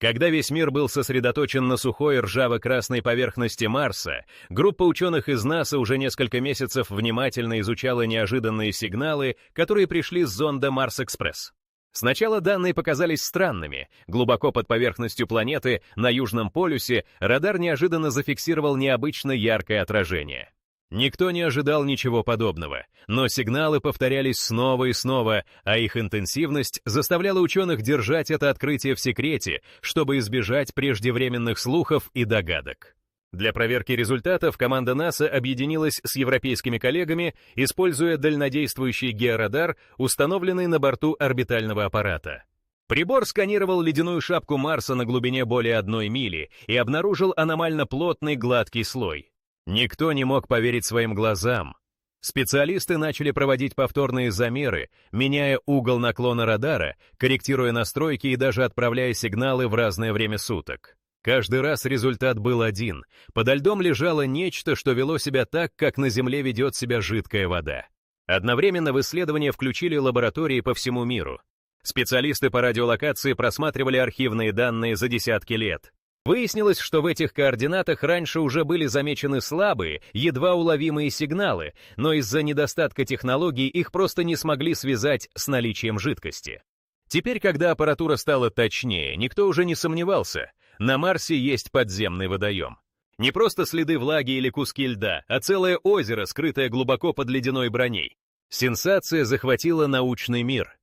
Когда весь мир был сосредоточен на сухой ржаво-красной поверхности Марса, группа ученых из НАСА уже несколько месяцев внимательно изучала неожиданные сигналы, которые пришли с зонда Марс-Экспресс. Сначала данные показались странными. Глубоко под поверхностью планеты, на Южном полюсе, радар неожиданно зафиксировал необычно яркое отражение. Никто не ожидал ничего подобного, но сигналы повторялись снова и снова, а их интенсивность заставляла ученых держать это открытие в секрете, чтобы избежать преждевременных слухов и догадок. Для проверки результатов команда НАСА объединилась с европейскими коллегами, используя дальнодействующий георадар, установленный на борту орбитального аппарата. Прибор сканировал ледяную шапку Марса на глубине более 1 мили и обнаружил аномально плотный гладкий слой. Никто не мог поверить своим глазам. Специалисты начали проводить повторные замеры, меняя угол наклона радара, корректируя настройки и даже отправляя сигналы в разное время суток. Каждый раз результат был один. Подо льдом лежало нечто, что вело себя так, как на Земле ведет себя жидкая вода. Одновременно в исследования включили лаборатории по всему миру. Специалисты по радиолокации просматривали архивные данные за десятки лет. Выяснилось, что в этих координатах раньше уже были замечены слабые, едва уловимые сигналы, но из-за недостатка технологий их просто не смогли связать с наличием жидкости. Теперь, когда аппаратура стала точнее, никто уже не сомневался. На Марсе есть подземный водоем. Не просто следы влаги или куски льда, а целое озеро, скрытое глубоко под ледяной броней. Сенсация захватила научный мир.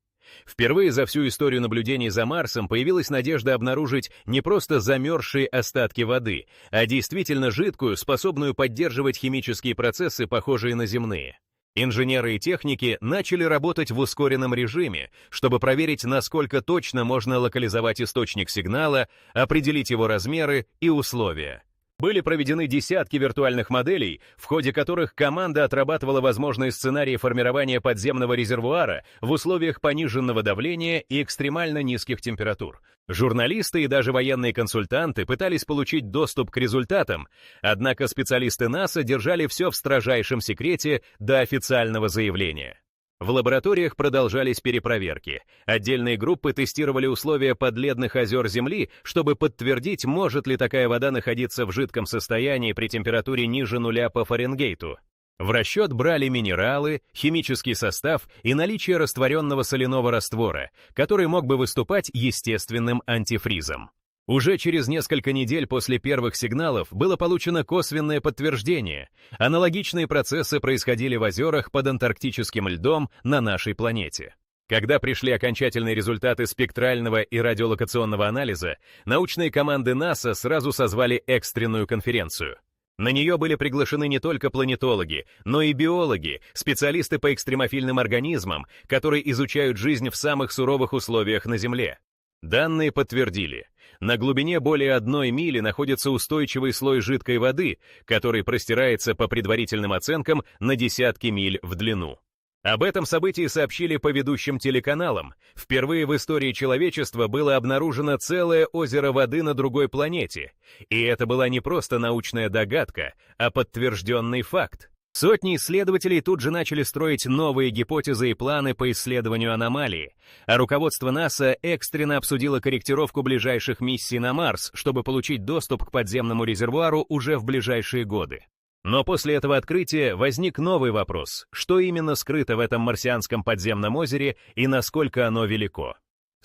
Впервые за всю историю наблюдений за Марсом появилась надежда обнаружить не просто замерзшие остатки воды, а действительно жидкую, способную поддерживать химические процессы, похожие на земные. Инженеры и техники начали работать в ускоренном режиме, чтобы проверить, насколько точно можно локализовать источник сигнала, определить его размеры и условия. Были проведены десятки виртуальных моделей, в ходе которых команда отрабатывала возможные сценарии формирования подземного резервуара в условиях пониженного давления и экстремально низких температур. Журналисты и даже военные консультанты пытались получить доступ к результатам, однако специалисты НАСА держали все в строжайшем секрете до официального заявления. В лабораториях продолжались перепроверки. Отдельные группы тестировали условия подледных озер Земли, чтобы подтвердить, может ли такая вода находиться в жидком состоянии при температуре ниже 0 по Фаренгейту. В расчет брали минералы, химический состав и наличие растворенного соляного раствора, который мог бы выступать естественным антифризом. Уже через несколько недель после первых сигналов было получено косвенное подтверждение. Аналогичные процессы происходили в озерах под антарктическим льдом на нашей планете. Когда пришли окончательные результаты спектрального и радиолокационного анализа, научные команды НАСА сразу созвали экстренную конференцию. На нее были приглашены не только планетологи, но и биологи, специалисты по экстремофильным организмам, которые изучают жизнь в самых суровых условиях на Земле. Данные подтвердили. На глубине более 1 мили находится устойчивый слой жидкой воды, который простирается по предварительным оценкам на десятки миль в длину. Об этом событии сообщили по ведущим телеканалам. Впервые в истории человечества было обнаружено целое озеро воды на другой планете. И это была не просто научная догадка, а подтвержденный факт. Сотни исследователей тут же начали строить новые гипотезы и планы по исследованию аномалии, а руководство НАСА экстренно обсудило корректировку ближайших миссий на Марс, чтобы получить доступ к подземному резервуару уже в ближайшие годы. Но после этого открытия возник новый вопрос: что именно скрыто в этом марсианском подземном озере и насколько оно велико?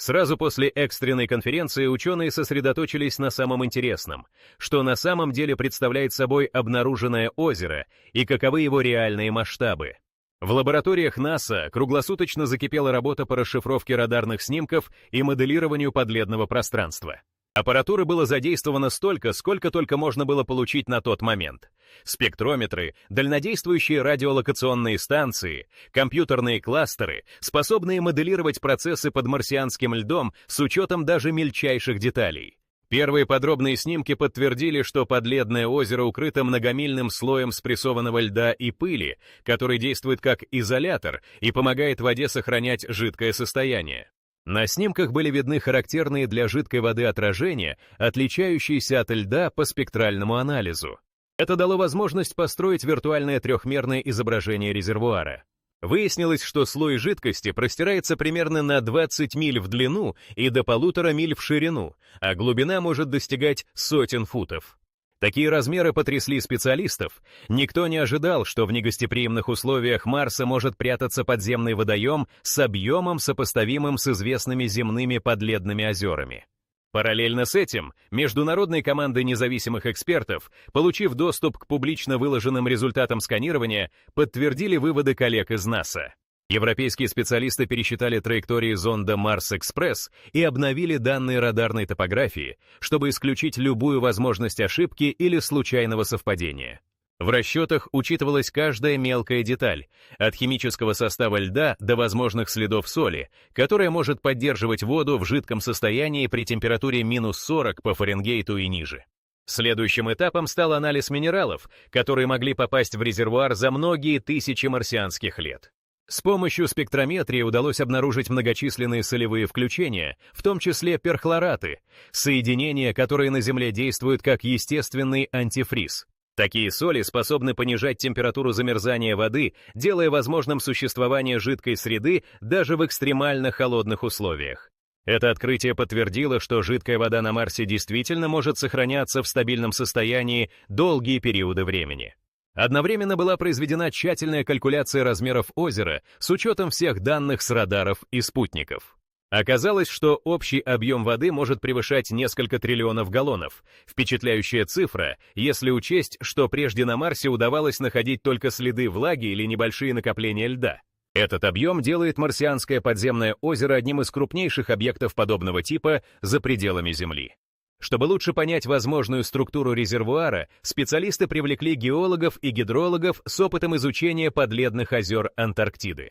Сразу после экстренной конференции ученые сосредоточились на самом интересном, что на самом деле представляет собой обнаруженное озеро и каковы его реальные масштабы. В лабораториях НАСА круглосуточно закипела работа по расшифровке радарных снимков и моделированию подледного пространства. Аппаратуры было задействовано столько, сколько только можно было получить на тот момент. Спектрометры, дальнодействующие радиолокационные станции, компьютерные кластеры, способные моделировать процессы под марсианским льдом с учетом даже мельчайших деталей. Первые подробные снимки подтвердили, что подледное озеро укрыто многомильным слоем спрессованного льда и пыли, который действует как изолятор и помогает воде сохранять жидкое состояние. На снимках были видны характерные для жидкой воды отражения, отличающиеся от льда по спектральному анализу. Это дало возможность построить виртуальное трехмерное изображение резервуара. Выяснилось, что слой жидкости простирается примерно на 20 миль в длину и до 1,5 миль в ширину, а глубина может достигать сотен футов. Такие размеры потрясли специалистов. Никто не ожидал, что в негостеприимных условиях Марса может прятаться подземный водоем с объемом, сопоставимым с известными земными подледными озерами. Параллельно с этим, международные команды независимых экспертов, получив доступ к публично выложенным результатам сканирования, подтвердили выводы коллег из НАСА. Европейские специалисты пересчитали траектории зонда Марс-Экспресс и обновили данные радарной топографии, чтобы исключить любую возможность ошибки или случайного совпадения. В расчетах учитывалась каждая мелкая деталь, от химического состава льда до возможных следов соли, которая может поддерживать воду в жидком состоянии при температуре минус 40 по Фаренгейту и ниже. Следующим этапом стал анализ минералов, которые могли попасть в резервуар за многие тысячи марсианских лет. С помощью спектрометрии удалось обнаружить многочисленные солевые включения, в том числе перхлораты, соединения, которые на Земле действуют как естественный антифриз. Такие соли способны понижать температуру замерзания воды, делая возможным существование жидкой среды даже в экстремально холодных условиях. Это открытие подтвердило, что жидкая вода на Марсе действительно может сохраняться в стабильном состоянии долгие периоды времени. Одновременно была произведена тщательная калькуляция размеров озера с учетом всех данных с радаров и спутников. Оказалось, что общий объем воды может превышать несколько триллионов галлонов. Впечатляющая цифра, если учесть, что прежде на Марсе удавалось находить только следы влаги или небольшие накопления льда. Этот объем делает марсианское подземное озеро одним из крупнейших объектов подобного типа за пределами Земли. Чтобы лучше понять возможную структуру резервуара, специалисты привлекли геологов и гидрологов с опытом изучения подледных озер Антарктиды.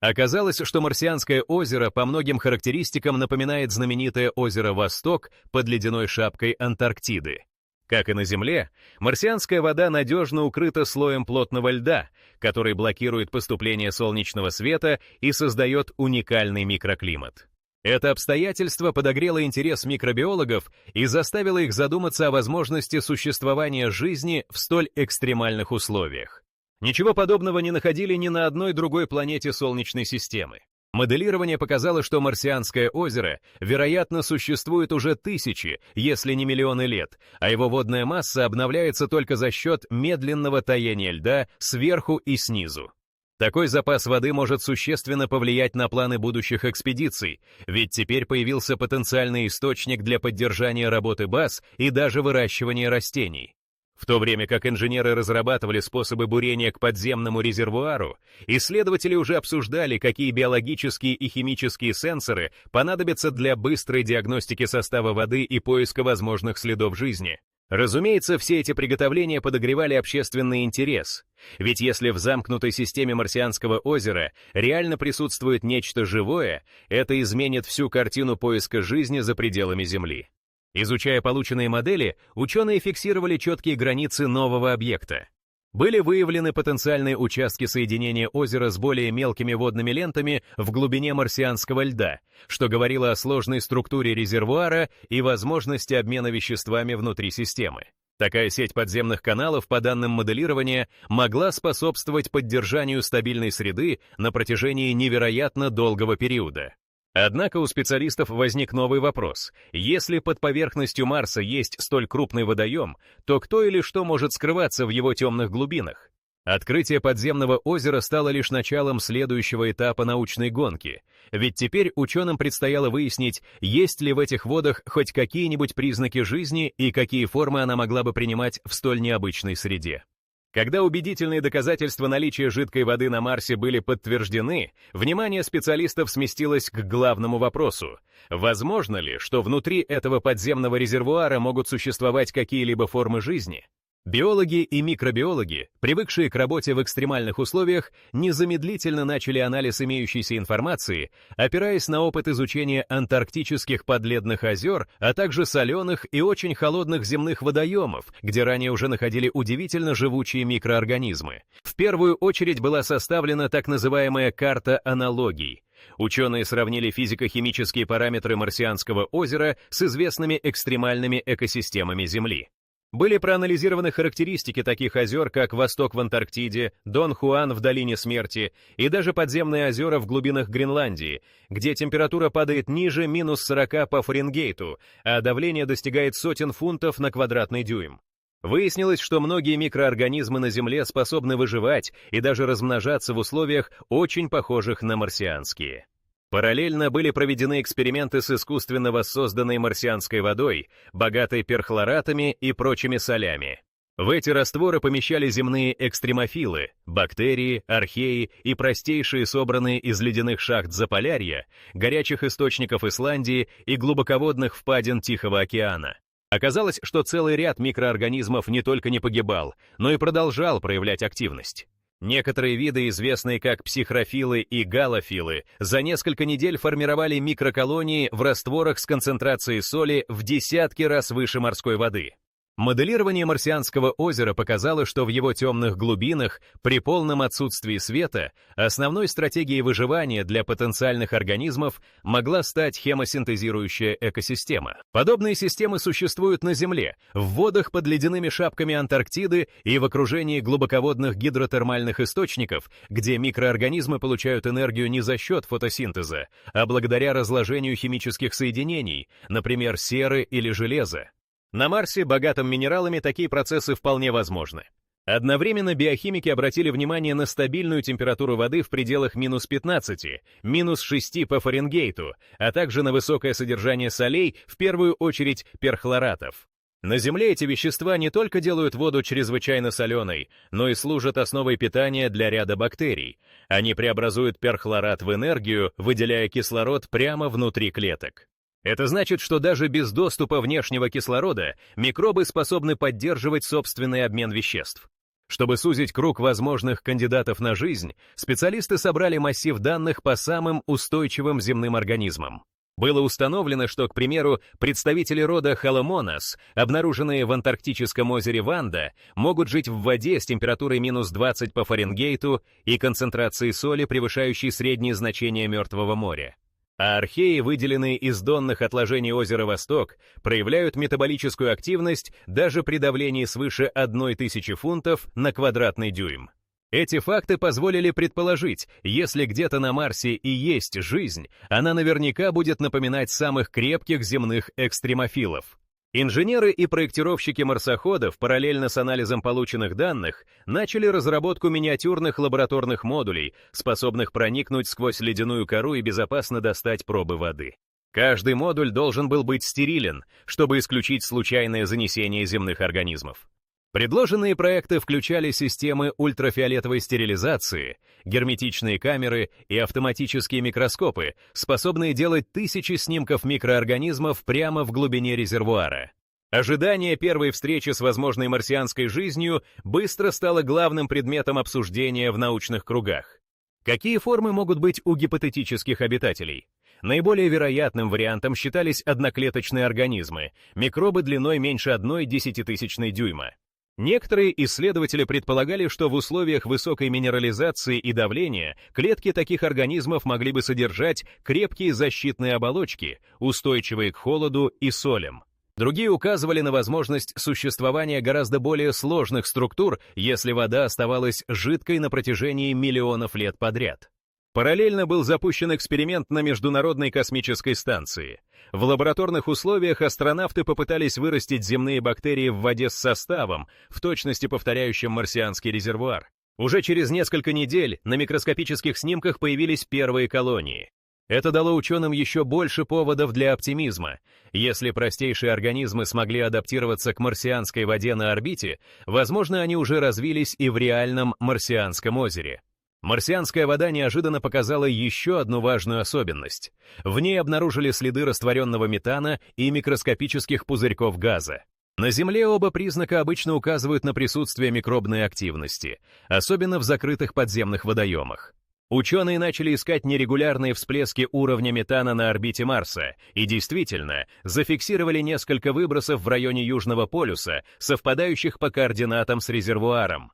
Оказалось, что марсианское озеро по многим характеристикам напоминает знаменитое озеро Восток под ледяной шапкой Антарктиды. Как и на Земле, марсианская вода надежно укрыта слоем плотного льда, который блокирует поступление солнечного света и создает уникальный микроклимат. Это обстоятельство подогрело интерес микробиологов и заставило их задуматься о возможности существования жизни в столь экстремальных условиях. Ничего подобного не находили ни на одной другой планете Солнечной системы. Моделирование показало, что марсианское озеро, вероятно, существует уже тысячи, если не миллионы лет, а его водная масса обновляется только за счет медленного таяния льда сверху и снизу. Такой запас воды может существенно повлиять на планы будущих экспедиций, ведь теперь появился потенциальный источник для поддержания работы баз и даже выращивания растений. В то время как инженеры разрабатывали способы бурения к подземному резервуару, исследователи уже обсуждали, какие биологические и химические сенсоры понадобятся для быстрой диагностики состава воды и поиска возможных следов жизни. Разумеется, все эти приготовления подогревали общественный интерес, ведь если в замкнутой системе марсианского озера реально присутствует нечто живое, это изменит всю картину поиска жизни за пределами Земли. Изучая полученные модели, ученые фиксировали четкие границы нового объекта. Были выявлены потенциальные участки соединения озера с более мелкими водными лентами в глубине марсианского льда, что говорило о сложной структуре резервуара и возможности обмена веществами внутри системы. Такая сеть подземных каналов, по данным моделирования, могла способствовать поддержанию стабильной среды на протяжении невероятно долгого периода. Однако у специалистов возник новый вопрос. Если под поверхностью Марса есть столь крупный водоем, то кто или что может скрываться в его темных глубинах? Открытие подземного озера стало лишь началом следующего этапа научной гонки, ведь теперь ученым предстояло выяснить, есть ли в этих водах хоть какие-нибудь признаки жизни и какие формы она могла бы принимать в столь необычной среде. Когда убедительные доказательства наличия жидкой воды на Марсе были подтверждены, внимание специалистов сместилось к главному вопросу. Возможно ли, что внутри этого подземного резервуара могут существовать какие-либо формы жизни? Биологи и микробиологи, привыкшие к работе в экстремальных условиях, незамедлительно начали анализ имеющейся информации, опираясь на опыт изучения антарктических подледных озер, а также соленых и очень холодных земных водоемов, где ранее уже находили удивительно живучие микроорганизмы. В первую очередь была составлена так называемая карта аналогий. Ученые сравнили физико-химические параметры марсианского озера с известными экстремальными экосистемами Земли. Были проанализированы характеристики таких озер, как Восток в Антарктиде, Дон Хуан в Долине Смерти и даже подземные озера в глубинах Гренландии, где температура падает ниже минус 40 по Фаренгейту, а давление достигает сотен фунтов на квадратный дюйм. Выяснилось, что многие микроорганизмы на Земле способны выживать и даже размножаться в условиях, очень похожих на марсианские. Параллельно были проведены эксперименты с искусственно воссозданной марсианской водой, богатой перхлоратами и прочими солями. В эти растворы помещали земные экстремофилы, бактерии, археи и простейшие собранные из ледяных шахт Заполярья, горячих источников Исландии и глубоководных впадин Тихого океана. Оказалось, что целый ряд микроорганизмов не только не погибал, но и продолжал проявлять активность. Некоторые виды, известные как психрофилы и галофилы, за несколько недель формировали микроколонии в растворах с концентрацией соли в десятки раз выше морской воды. Моделирование марсианского озера показало, что в его темных глубинах, при полном отсутствии света, основной стратегией выживания для потенциальных организмов могла стать хемосинтезирующая экосистема. Подобные системы существуют на Земле, в водах под ледяными шапками Антарктиды и в окружении глубоководных гидротермальных источников, где микроорганизмы получают энергию не за счет фотосинтеза, а благодаря разложению химических соединений, например, серы или железа. На Марсе, богатом минералами, такие процессы вполне возможны. Одновременно биохимики обратили внимание на стабильную температуру воды в пределах минус 15, минус 6 по Фаренгейту, а также на высокое содержание солей, в первую очередь перхлоратов. На Земле эти вещества не только делают воду чрезвычайно соленой, но и служат основой питания для ряда бактерий. Они преобразуют перхлорат в энергию, выделяя кислород прямо внутри клеток. Это значит, что даже без доступа внешнего кислорода микробы способны поддерживать собственный обмен веществ. Чтобы сузить круг возможных кандидатов на жизнь, специалисты собрали массив данных по самым устойчивым земным организмам. Было установлено, что, к примеру, представители рода Халомонас, обнаруженные в антарктическом озере Ванда, могут жить в воде с температурой минус 20 по Фаренгейту и концентрацией соли, превышающей средние значения Мертвого моря. А археи, выделенные из донных отложений озера Восток, проявляют метаболическую активность даже при давлении свыше 1000 фунтов на квадратный дюйм. Эти факты позволили предположить, если где-то на Марсе и есть жизнь, она наверняка будет напоминать самых крепких земных экстремофилов. Инженеры и проектировщики марсоходов, параллельно с анализом полученных данных, начали разработку миниатюрных лабораторных модулей, способных проникнуть сквозь ледяную кору и безопасно достать пробы воды. Каждый модуль должен был быть стерилен, чтобы исключить случайное занесение земных организмов. Предложенные проекты включали системы ультрафиолетовой стерилизации, герметичные камеры и автоматические микроскопы, способные делать тысячи снимков микроорганизмов прямо в глубине резервуара. Ожидание первой встречи с возможной марсианской жизнью быстро стало главным предметом обсуждения в научных кругах. Какие формы могут быть у гипотетических обитателей? Наиболее вероятным вариантом считались одноклеточные организмы, микробы длиной меньше 0,1 дюйма. Некоторые исследователи предполагали, что в условиях высокой минерализации и давления клетки таких организмов могли бы содержать крепкие защитные оболочки, устойчивые к холоду и солям. Другие указывали на возможность существования гораздо более сложных структур, если вода оставалась жидкой на протяжении миллионов лет подряд. Параллельно был запущен эксперимент на Международной космической станции. В лабораторных условиях астронавты попытались вырастить земные бактерии в воде с составом, в точности повторяющим марсианский резервуар. Уже через несколько недель на микроскопических снимках появились первые колонии. Это дало ученым еще больше поводов для оптимизма. Если простейшие организмы смогли адаптироваться к марсианской воде на орбите, возможно, они уже развились и в реальном марсианском озере. Марсианская вода неожиданно показала еще одну важную особенность. В ней обнаружили следы растворенного метана и микроскопических пузырьков газа. На Земле оба признака обычно указывают на присутствие микробной активности, особенно в закрытых подземных водоемах. Ученые начали искать нерегулярные всплески уровня метана на орбите Марса и действительно зафиксировали несколько выбросов в районе Южного полюса, совпадающих по координатам с резервуаром.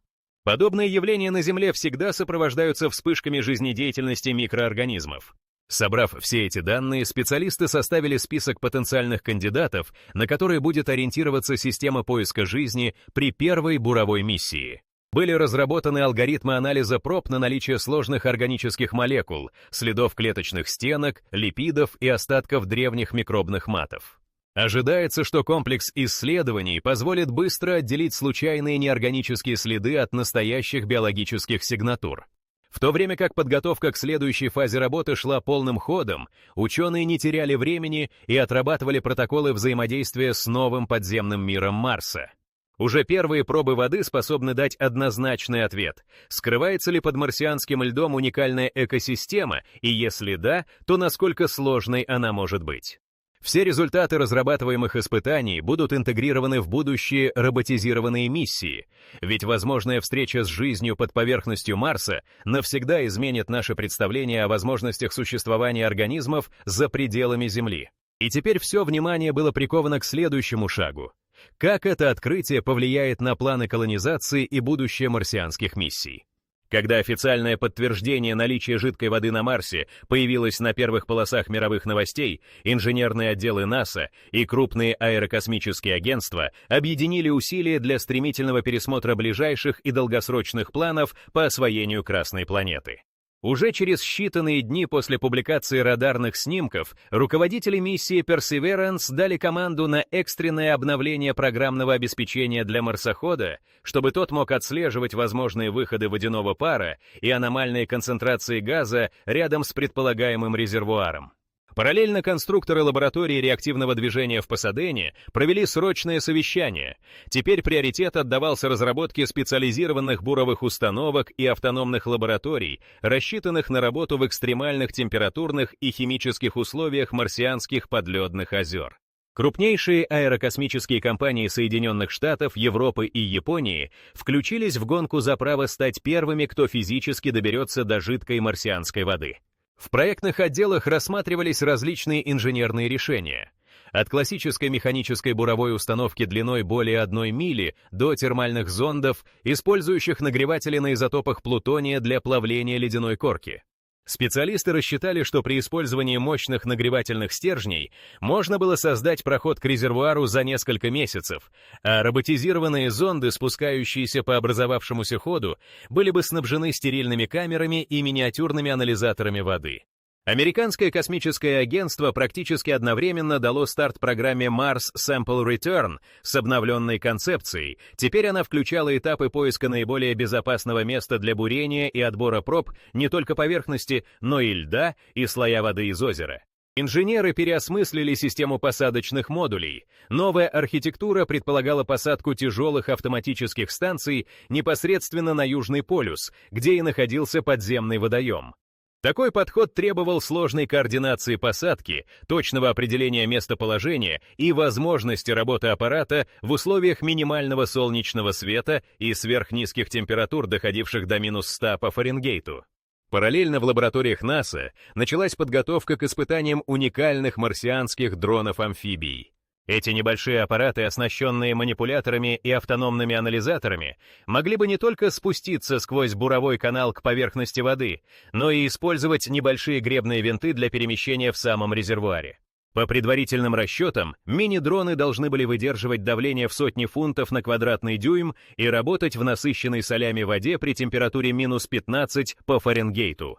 Подобные явления на Земле всегда сопровождаются вспышками жизнедеятельности микроорганизмов. Собрав все эти данные, специалисты составили список потенциальных кандидатов, на которые будет ориентироваться система поиска жизни при первой буровой миссии. Были разработаны алгоритмы анализа проб на наличие сложных органических молекул, следов клеточных стенок, липидов и остатков древних микробных матов. Ожидается, что комплекс исследований позволит быстро отделить случайные неорганические следы от настоящих биологических сигнатур. В то время как подготовка к следующей фазе работы шла полным ходом, ученые не теряли времени и отрабатывали протоколы взаимодействия с новым подземным миром Марса. Уже первые пробы воды способны дать однозначный ответ, скрывается ли под марсианским льдом уникальная экосистема, и если да, то насколько сложной она может быть. Все результаты разрабатываемых испытаний будут интегрированы в будущие роботизированные миссии, ведь возможная встреча с жизнью под поверхностью Марса навсегда изменит наше представление о возможностях существования организмов за пределами Земли. И теперь все внимание было приковано к следующему шагу. Как это открытие повлияет на планы колонизации и будущее марсианских миссий? Когда официальное подтверждение наличия жидкой воды на Марсе появилось на первых полосах мировых новостей, инженерные отделы НАСА и крупные аэрокосмические агентства объединили усилия для стремительного пересмотра ближайших и долгосрочных планов по освоению Красной планеты. Уже через считанные дни после публикации радарных снимков руководители миссии Perseverance дали команду на экстренное обновление программного обеспечения для марсохода, чтобы тот мог отслеживать возможные выходы водяного пара и аномальные концентрации газа рядом с предполагаемым резервуаром. Параллельно конструкторы лаборатории реактивного движения в Пасадене провели срочное совещание. Теперь приоритет отдавался разработке специализированных буровых установок и автономных лабораторий, рассчитанных на работу в экстремальных температурных и химических условиях марсианских подледных озер. Крупнейшие аэрокосмические компании Соединенных Штатов, Европы и Японии включились в гонку за право стать первыми, кто физически доберется до жидкой марсианской воды. В проектных отделах рассматривались различные инженерные решения. От классической механической буровой установки длиной более 1 мили до термальных зондов, использующих нагреватели на изотопах плутония для плавления ледяной корки. Специалисты рассчитали, что при использовании мощных нагревательных стержней можно было создать проход к резервуару за несколько месяцев, а роботизированные зонды, спускающиеся по образовавшемуся ходу, были бы снабжены стерильными камерами и миниатюрными анализаторами воды. Американское космическое агентство практически одновременно дало старт программе Mars Sample Return с обновленной концепцией. Теперь она включала этапы поиска наиболее безопасного места для бурения и отбора проб не только поверхности, но и льда и слоя воды из озера. Инженеры переосмыслили систему посадочных модулей. Новая архитектура предполагала посадку тяжелых автоматических станций непосредственно на Южный полюс, где и находился подземный водоем. Такой подход требовал сложной координации посадки, точного определения местоположения и возможности работы аппарата в условиях минимального солнечного света и сверхнизких температур, доходивших до -100 по Фаренгейту. Параллельно в лабораториях НАСА началась подготовка к испытаниям уникальных марсианских дронов-амфибий. Эти небольшие аппараты, оснащенные манипуляторами и автономными анализаторами, могли бы не только спуститься сквозь буровой канал к поверхности воды, но и использовать небольшие гребные винты для перемещения в самом резервуаре. По предварительным расчетам, мини-дроны должны были выдерживать давление в сотни фунтов на квадратный дюйм и работать в насыщенной солями воде при температуре -15 по Фаренгейту.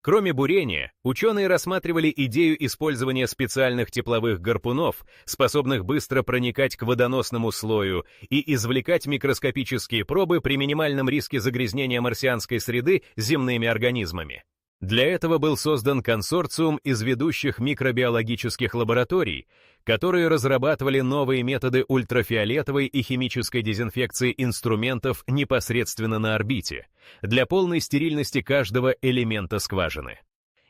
Кроме бурения, ученые рассматривали идею использования специальных тепловых гарпунов, способных быстро проникать к водоносному слою и извлекать микроскопические пробы при минимальном риске загрязнения марсианской среды земными организмами. Для этого был создан консорциум из ведущих микробиологических лабораторий, которые разрабатывали новые методы ультрафиолетовой и химической дезинфекции инструментов непосредственно на орбите, для полной стерильности каждого элемента скважины.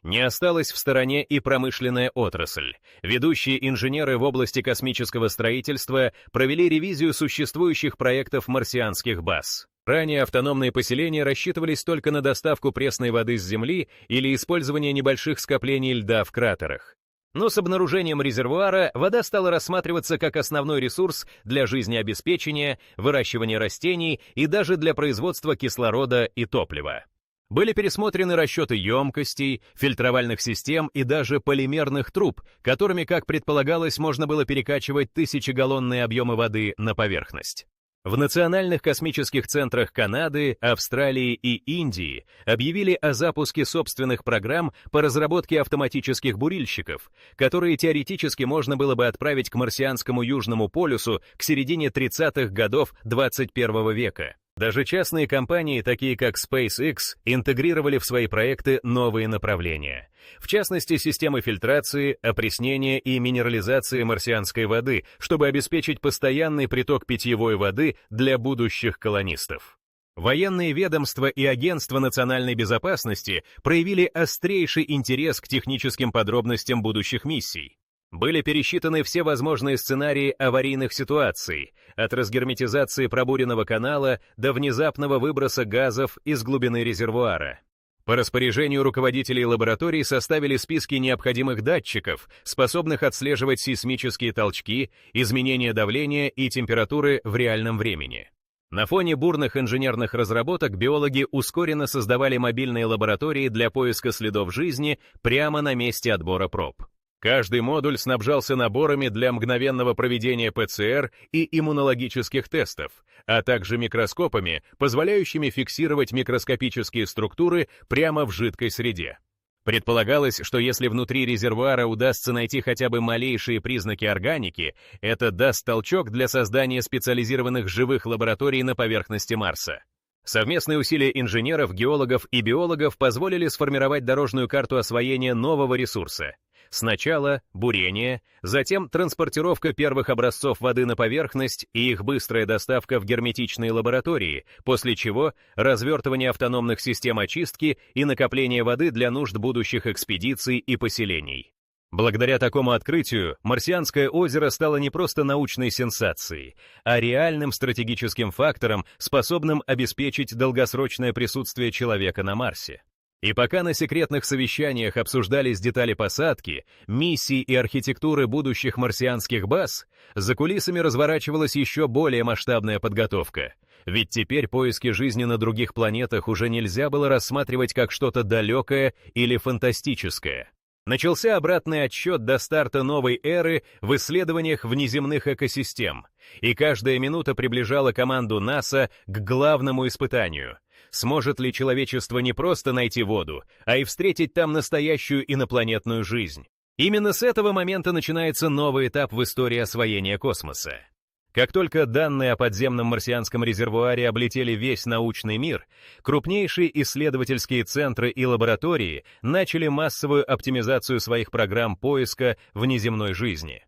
Не осталась в стороне и промышленная отрасль. Ведущие инженеры в области космического строительства провели ревизию существующих проектов марсианских баз. Ранее автономные поселения рассчитывались только на доставку пресной воды с Земли или использование небольших скоплений льда в кратерах. Но с обнаружением резервуара вода стала рассматриваться как основной ресурс для жизнеобеспечения, выращивания растений и даже для производства кислорода и топлива. Были пересмотрены расчеты емкостей, фильтровальных систем и даже полимерных труб, которыми, как предполагалось, можно было перекачивать тысячегаллонные объемы воды на поверхность. В национальных космических центрах Канады, Австралии и Индии объявили о запуске собственных программ по разработке автоматических бурильщиков, которые теоретически можно было бы отправить к марсианскому Южному полюсу к середине 30-х годов 21 века. Даже частные компании, такие как SpaceX, интегрировали в свои проекты новые направления. В частности, системы фильтрации, опреснения и минерализации марсианской воды, чтобы обеспечить постоянный приток питьевой воды для будущих колонистов. Военные ведомства и агентства национальной безопасности проявили острейший интерес к техническим подробностям будущих миссий. Были пересчитаны все возможные сценарии аварийных ситуаций, от разгерметизации пробуренного канала до внезапного выброса газов из глубины резервуара. По распоряжению руководителей лабораторий составили списки необходимых датчиков, способных отслеживать сейсмические толчки, изменения давления и температуры в реальном времени. На фоне бурных инженерных разработок биологи ускоренно создавали мобильные лаборатории для поиска следов жизни прямо на месте отбора проб. Каждый модуль снабжался наборами для мгновенного проведения ПЦР и иммунологических тестов, а также микроскопами, позволяющими фиксировать микроскопические структуры прямо в жидкой среде. Предполагалось, что если внутри резервуара удастся найти хотя бы малейшие признаки органики, это даст толчок для создания специализированных живых лабораторий на поверхности Марса. Совместные усилия инженеров, геологов и биологов позволили сформировать дорожную карту освоения нового ресурса. Сначала бурение, затем транспортировка первых образцов воды на поверхность и их быстрая доставка в герметичные лаборатории, после чего развертывание автономных систем очистки и накопление воды для нужд будущих экспедиций и поселений. Благодаря такому открытию Марсианское озеро стало не просто научной сенсацией, а реальным стратегическим фактором, способным обеспечить долгосрочное присутствие человека на Марсе. И пока на секретных совещаниях обсуждались детали посадки, миссий и архитектуры будущих марсианских баз, за кулисами разворачивалась еще более масштабная подготовка. Ведь теперь поиски жизни на других планетах уже нельзя было рассматривать как что-то далекое или фантастическое. Начался обратный отсчет до старта новой эры в исследованиях внеземных экосистем, и каждая минута приближала команду НАСА к главному испытанию. Сможет ли человечество не просто найти воду, а и встретить там настоящую инопланетную жизнь? Именно с этого момента начинается новый этап в истории освоения космоса. Как только данные о подземном марсианском резервуаре облетели весь научный мир, крупнейшие исследовательские центры и лаборатории начали массовую оптимизацию своих программ поиска внеземной жизни.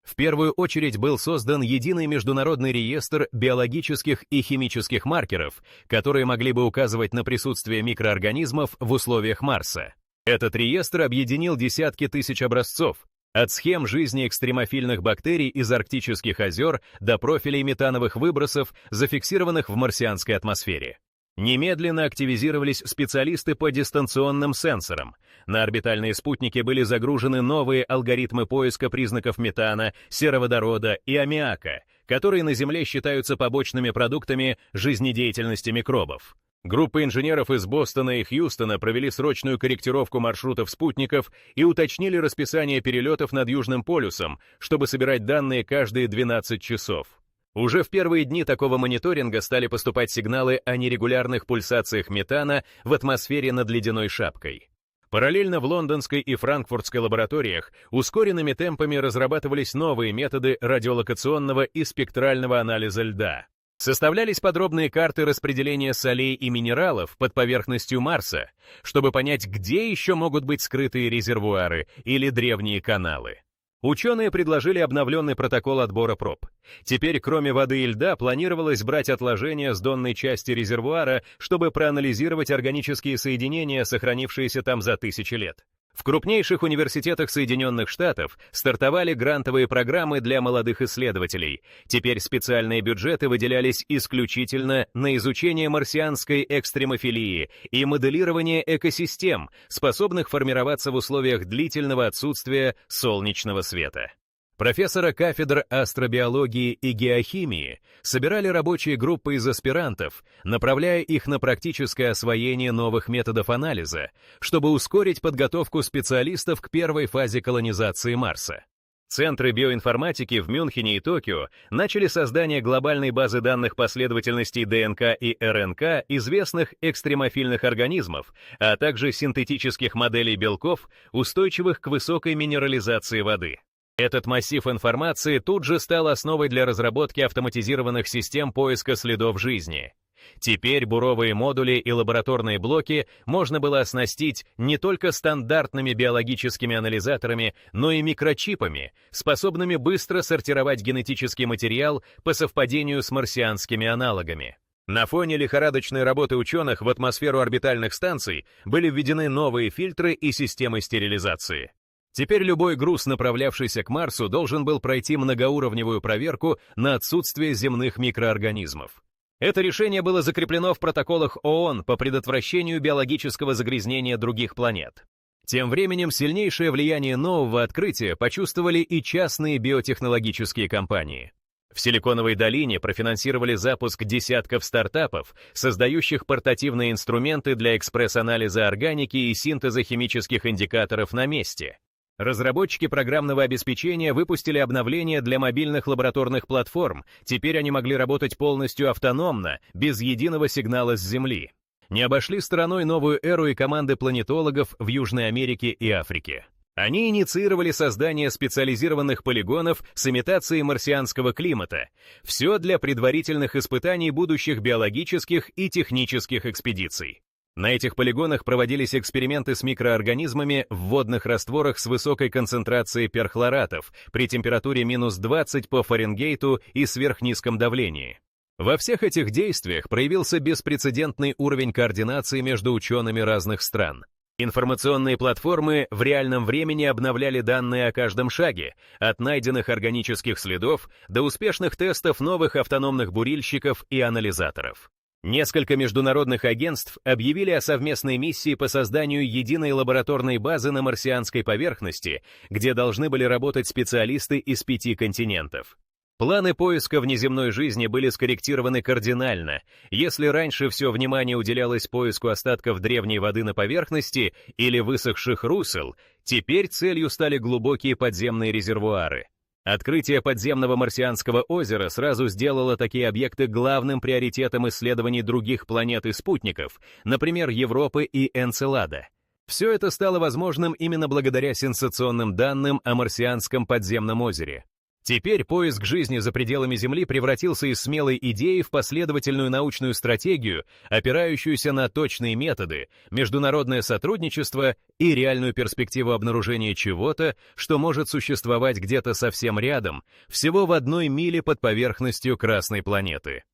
В первую очередь был создан единый международный реестр биологических и химических маркеров, которые могли бы указывать на присутствие микроорганизмов в условиях Марса. Этот реестр объединил десятки тысяч образцов, от схем жизни экстремофильных бактерий из арктических озер до профилей метановых выбросов, зафиксированных в марсианской атмосфере. Немедленно активизировались специалисты по дистанционным сенсорам. На орбитальные спутники были загружены новые алгоритмы поиска признаков метана, сероводорода и аммиака, которые на Земле считаются побочными продуктами жизнедеятельности микробов. Группа инженеров из Бостона и Хьюстона провели срочную корректировку маршрутов спутников и уточнили расписание перелетов над Южным полюсом, чтобы собирать данные каждые 12 часов. Уже в первые дни такого мониторинга стали поступать сигналы о нерегулярных пульсациях метана в атмосфере над ледяной шапкой. Параллельно в лондонской и франкфуртской лабораториях ускоренными темпами разрабатывались новые методы радиолокационного и спектрального анализа льда. Составлялись подробные карты распределения солей и минералов под поверхностью Марса, чтобы понять, где еще могут быть скрытые резервуары или древние каналы. Ученые предложили обновленный протокол отбора проб. Теперь, кроме воды и льда, планировалось брать отложения с донной части резервуара, чтобы проанализировать органические соединения, сохранившиеся там за тысячи лет. В крупнейших университетах Соединенных Штатов стартовали грантовые программы для молодых исследователей. Теперь специальные бюджеты выделялись исключительно на изучение марсианской экстремофилии и моделирование экосистем, способных формироваться в условиях длительного отсутствия солнечного света. Профессора кафедр астробиологии и геохимии собирали рабочие группы из аспирантов, направляя их на практическое освоение новых методов анализа, чтобы ускорить подготовку специалистов к первой фазе колонизации Марса. Центры биоинформатики в Мюнхене и Токио начали создание глобальной базы данных последовательностей ДНК и РНК известных экстремофильных организмов, а также синтетических моделей белков, устойчивых к высокой минерализации воды. Этот массив информации тут же стал основой для разработки автоматизированных систем поиска следов жизни. Теперь буровые модули и лабораторные блоки можно было оснастить не только стандартными биологическими анализаторами, но и микрочипами, способными быстро сортировать генетический материал по совпадению с марсианскими аналогами. На фоне лихорадочной работы ученых в атмосферу орбитальных станций были введены новые фильтры и системы стерилизации. Теперь любой груз, направлявшийся к Марсу, должен был пройти многоуровневую проверку на отсутствие земных микроорганизмов. Это решение было закреплено в протоколах ООН по предотвращению биологического загрязнения других планет. Тем временем сильнейшее влияние нового открытия почувствовали и частные биотехнологические компании. В Силиконовой долине профинансировали запуск десятков стартапов, создающих портативные инструменты для экспресс-анализа органики и синтеза химических индикаторов на месте. Разработчики программного обеспечения выпустили обновления для мобильных лабораторных платформ, теперь они могли работать полностью автономно, без единого сигнала с Земли. Не обошли стороной новую эру и команды планетологов в Южной Америке и Африке. Они инициировали создание специализированных полигонов с имитацией марсианского климата, все для предварительных испытаний будущих биологических и технических экспедиций. На этих полигонах проводились эксперименты с микроорганизмами в водных растворах с высокой концентрацией перхлоратов при температуре -20 по Фаренгейту и сверхнизком давлении. Во всех этих действиях проявился беспрецедентный уровень координации между учеными разных стран. Информационные платформы в реальном времени обновляли данные о каждом шаге, от найденных органических следов до успешных тестов новых автономных бурильщиков и анализаторов. Несколько международных агентств объявили о совместной миссии по созданию единой лабораторной базы на марсианской поверхности, где должны были работать специалисты из 5 континентов. Планы поиска внеземной жизни были скорректированы кардинально. Если раньше все внимание уделялось поиску остатков древней воды на поверхности или высохших русел, теперь целью стали глубокие подземные резервуары. Открытие подземного марсианского озера сразу сделало такие объекты главным приоритетом исследований других планет и спутников, например, Европы и Энцелада. Все это стало возможным именно благодаря сенсационным данным о марсианском подземном озере. Теперь поиск жизни за пределами Земли превратился из смелой идеи в последовательную научную стратегию, опирающуюся на точные методы, международное сотрудничество и реальную перспективу обнаружения чего-то, что может существовать где-то совсем рядом, всего в 1 миле под поверхностью Красной планеты.